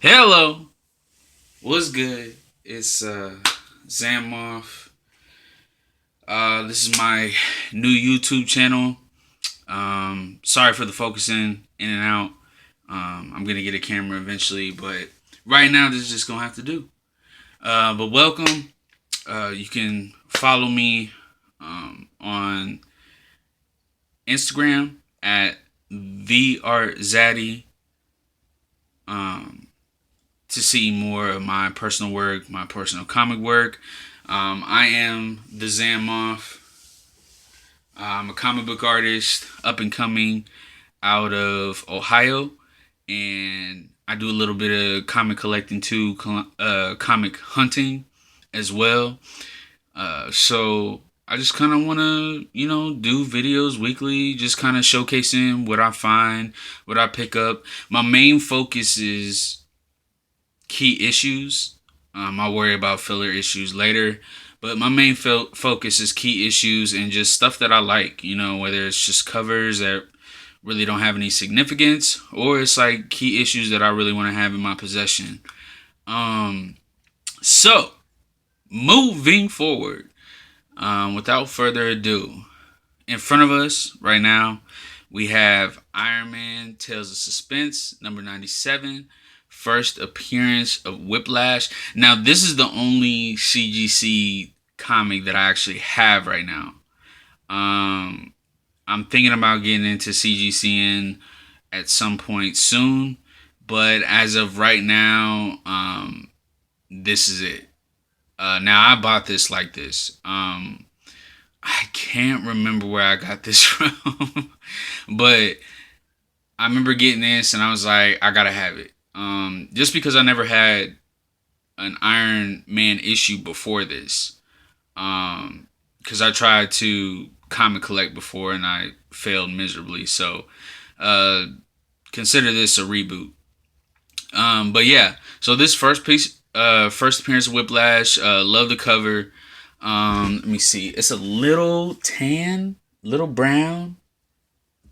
Hello, what's good? It's Zamoff. This is my new YouTube channel. Sorry for the focusing in and out. I'm gonna get a camera eventually, but right now this is just gonna have to do. But welcome. You can follow me on Instagram at theartzaddy. Um, to see more of my personal work, my personal comic work. I am the Zamoff. I'm a comic book artist, up and coming out of Ohio, and I do a little bit of comic collecting too, comic hunting as well. So I just kind of want to, do videos weekly, just kind of showcasing what I find, what I pick up. My main focus is key issues. I'll worry about filler issues later, but my main focus is key issues and just stuff that I like. Whether it's just covers that really don't have any significance, or it's like key issues that I really want to have in my possession. So moving forward, without further ado, in front of us right now, we have Iron Man Tales of Suspense, number 97, first appearance of Whiplash. Now, this is the only CGC comic that I actually have right now. I'm thinking about getting into CGCN at some point soon, but as of right now, this is it. Now, I bought this like this. I can't remember where I got this from, but I remember getting this and I was like, I gotta have it. Just because I never had an Iron Man issue before this. Because I tried to comic collect before and I failed miserably. So, consider this a reboot. But yeah, so this first piece, first appearance of Whiplash, love the cover. Let me see. It's a little tan, little brown.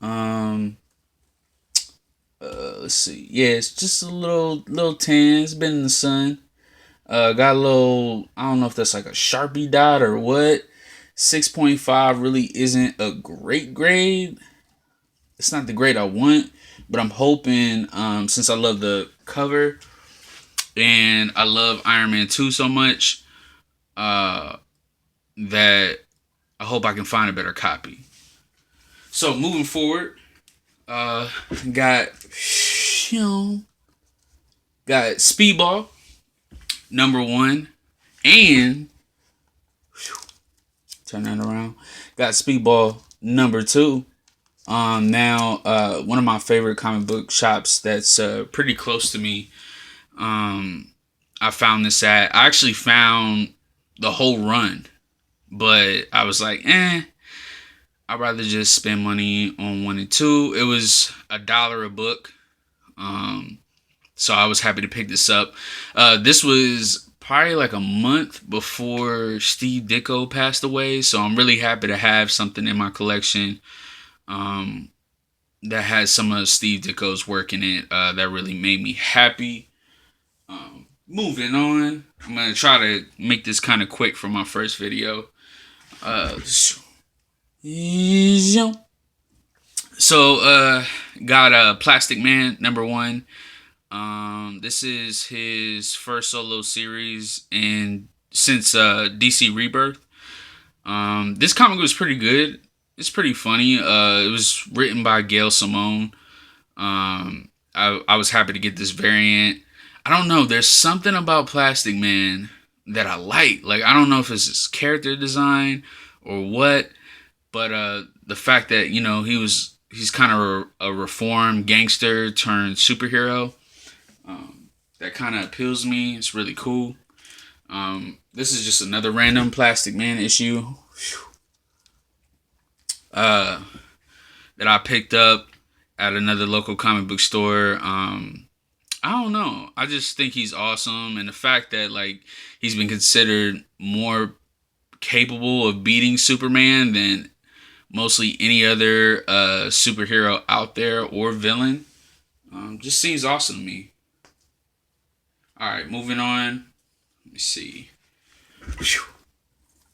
Um, let's see. Yeah, it's just a little tan. It's been in the sun. Got a little. I don't know if that's like a Sharpie dot or what. 6.5 really isn't a great grade. It's not the grade I want, but I'm hoping. Since I love the cover and I love Iron Man 2 so much, that I hope I can find a better copy. So moving forward, uh, got got Speedball number 1, and turn that around. Got Speedball number 2. Now one of my favorite comic book shops that's pretty close to me. I found this at. I actually found the whole run, but I was like, I'd rather just spend money on 1 and 2. It was $1 a book. So I was happy to pick this up. This was probably like a month before Steve Ditko passed away. So I'm really happy to have something in my collection that has some of Steve Ditko's work in it that really made me happy. Moving on, I'm going to try to make this kind of quick for my first video. So, got Plastic Man number 1. This is his first solo series and since DC Rebirth. This comic was pretty good. It's pretty funny. It was written by Gail Simone. I was happy to get this variant. I don't know. There's something about Plastic Man that I like. Like, I don't know if it's his character design or what, but the fact that he's kind of a reformed gangster turned superhero, that kind of appeals to me. It's really cool. This is just another random Plastic Man issue that I picked up at another local comic book store. I don't know. I just think he's awesome, and the fact that like he's been considered more capable of beating Superman than mostly any other superhero out there or villain just seems awesome to me. All right, moving on. Let me see.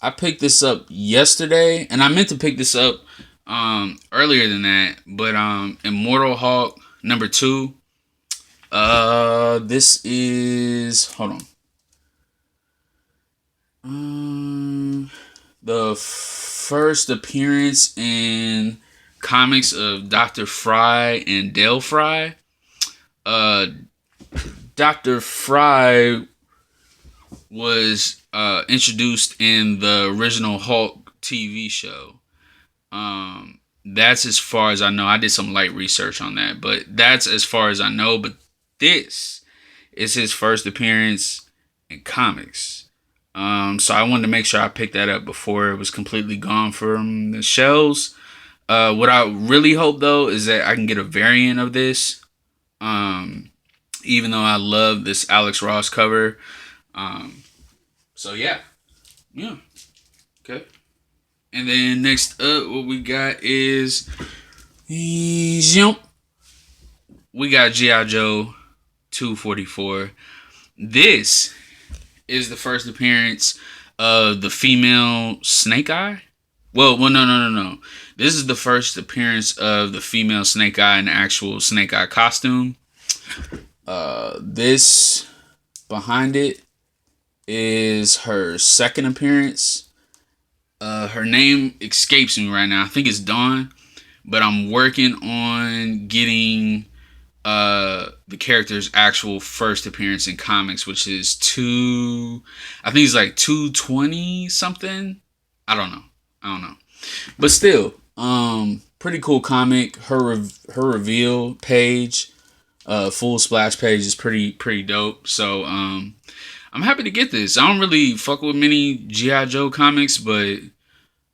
I picked this up yesterday, and I meant to pick this up earlier than that, but Immortal Hulk #2. This is, hold on. The first appearance in comics of Dr. Fry and Dale Fry. Dr. Fry was introduced in the original Hulk TV show. That's as far as I know. I did some light research on that, but that's as far as I know. But this is his first appearance in comics. So I wanted to make sure I picked that up before it was completely gone from the shelves. What I really hope though is that I can get a variant of this. Even though I love this Alex Ross cover. So yeah. Okay. And then next up, what we got is we got G.I. Joe 244. This is the first appearance of the female Snake Eye. Well, no. This is the first appearance of the female Snake Eye in the actual Snake Eye costume. This behind it is her second appearance. Her name escapes me right now. I think it's Dawn, but I'm working on getting the character's actual first appearance in comics, which is I think it's like 220 something. I don't know, but still, pretty cool comic. Her reveal page, full splash page is pretty dope. So I'm happy to get this. I don't really fuck with many G.I. Joe comics, but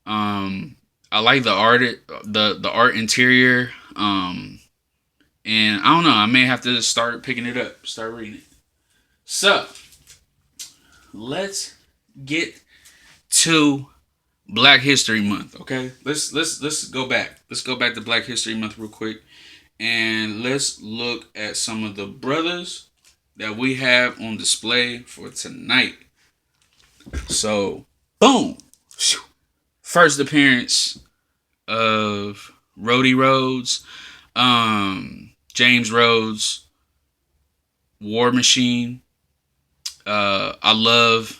I like the art, the art interior. And I don't know, I may have to start picking it up, start reading it. So let's get to Black History Month, okay? Let's go back. Let's go back to Black History Month real quick, and let's look at some of the brothers that we have on display for tonight. So, boom. First appearance of Rhodey Rhodes, James Rhodes, War Machine. I love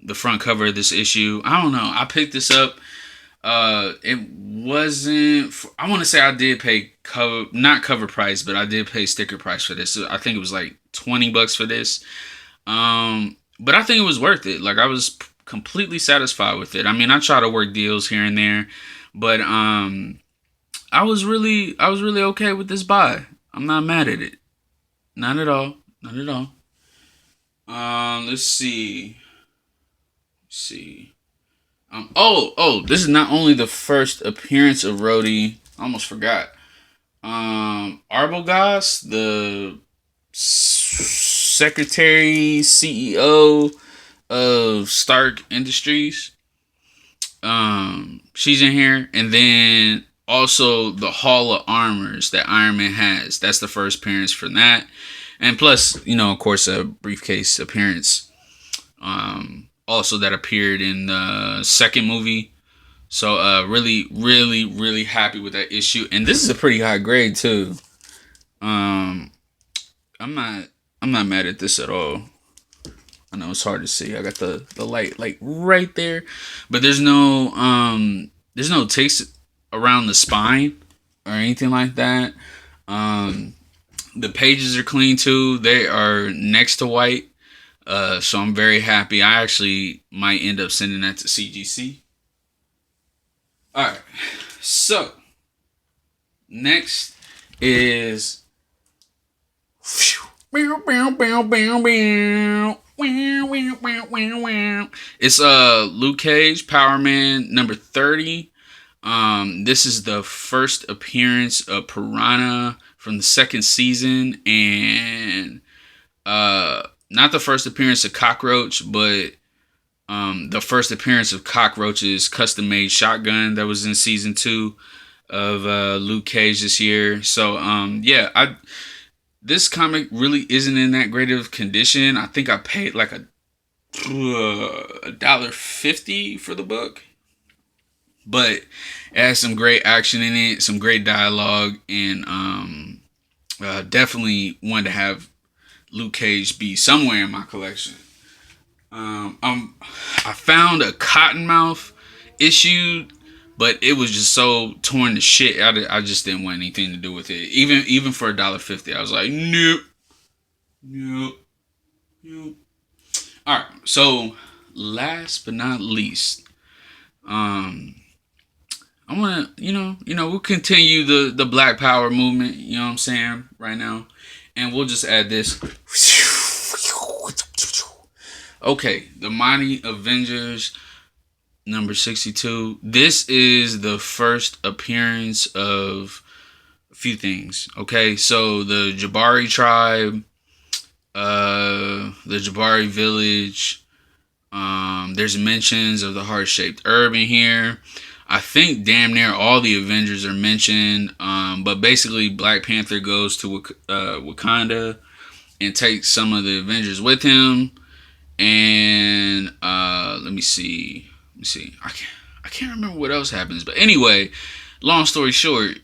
the front cover of this issue. I don't know. I picked this up. It wasn't. I want to say I did pay not cover price, but I did pay sticker price for this. I think it was like $20 for this. But I think it was worth it. Like, I was completely satisfied with it. I mean, I try to work deals here and there, but I was really okay with this buy. I'm not mad at it. Not at all. Not at all. Let's see. This is not only the first appearance of Rhodey. I almost forgot. Arbogast, the secretary, CEO of Stark Industries. She's in here, and then also the Hall of Armors that Iron Man has. That's the first appearance for that. And plus, of course, a briefcase appearance. Also that appeared in the second movie. So really happy with that issue. And this is a pretty high grade too. I'm not mad at this at all. I know it's hard to see. I got the light like right there. But there's no takes around the spine or anything like that. The pages are clean too. They are next to white. So I'm very happy. I actually might end up sending that to CGC. Alright. So next is it's Luke Cage, Power Man #30. This is the first appearance of Piranha from the second season, and not the first appearance of Cockroach, but the first appearance of Cockroach's custom-made shotgun that was in season 2 of Luke Cage this year. So this comic really isn't in that great of condition. I think I paid like $1.50 for the book, but it has some great action in it, some great dialogue, and definitely wanted to have Luke Cage be somewhere in my collection. I found a Cottonmouth issue, but it was just so torn to shit. I just didn't want anything to do with it. Even for $1.50, I was like, nope, nope, nope. All right. So last but not least, I want to, we'll continue the Black Power movement. You know what I'm saying right now, and we'll just add this. Okay, the Mighty Avengers number 62. This is the first appearance of a few things. Okay, so the Jabari tribe, the Jabari village. There's mentions of the heart-shaped herb in here. I think damn near all the Avengers are mentioned. But basically, Black Panther goes to Wakanda and takes some of the Avengers with him. And let me see. I can't remember what else happens. But anyway, long story short,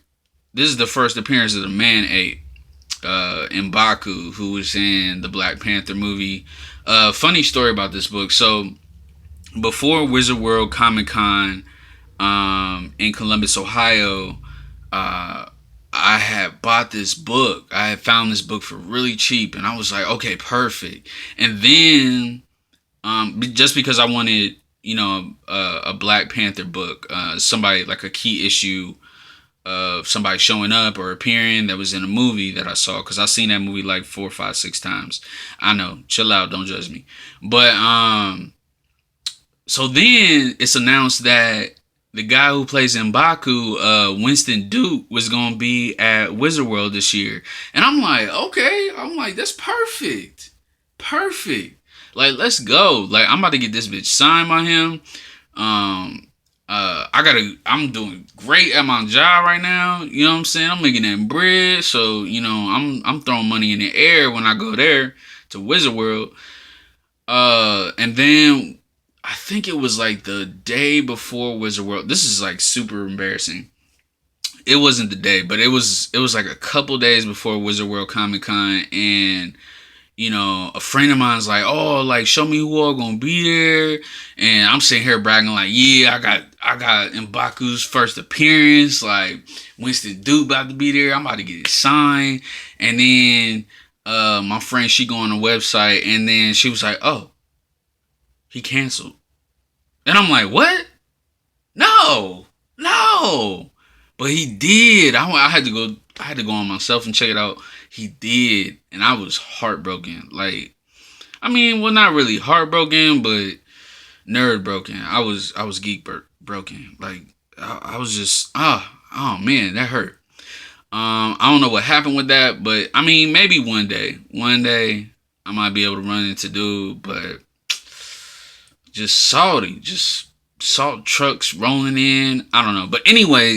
this is the first appearance of the Man-Ape, M'Baku, who was in the Black Panther movie. Funny story about this book. So before Wizard World Comic Con in Columbus, Ohio, I had bought this book. I had found this book for really cheap, and I was like, okay, perfect. And then just because I wanted, a Black Panther book, somebody like a key issue of somebody showing up or appearing that was in a movie that I saw, because I've seen that movie like 4, 5, 6 times. I know, chill out, don't judge me. But so then it's announced that the guy who plays M'Baku, Winston Duke, was gonna be at Wizard World this year, and I'm like, okay, that's perfect. Like, let's go. Like, I'm about to get this bitch signed by him. I'm doing great at my job right now. You know what I'm saying? I'm making that bread. So, I'm throwing money in the air when I go there to Wizard World. And then I think it was like the day before Wizard World. This is like super embarrassing. It wasn't the day, but it was like a couple days before Wizard World Comic Con, and a friend of mine's like, oh, like, show me who all gonna be there. And I'm sitting here bragging like, yeah, I got M'Baku's first appearance. Like, Winston Duke about to be there. I'm about to get it signed. And then my friend, she go on the website, and then she was like, oh, he canceled. And I'm like, what? No. But he did. I had to go on myself and check it out. He did, and I was heartbroken. Like, well, not really heartbroken, but nerd broken. I was geek broken. Like, I was just, oh man, that hurt. I don't know what happened with that, but maybe one day I might be able to run into dude, but just salt trucks rolling in. I don't know, but anyway.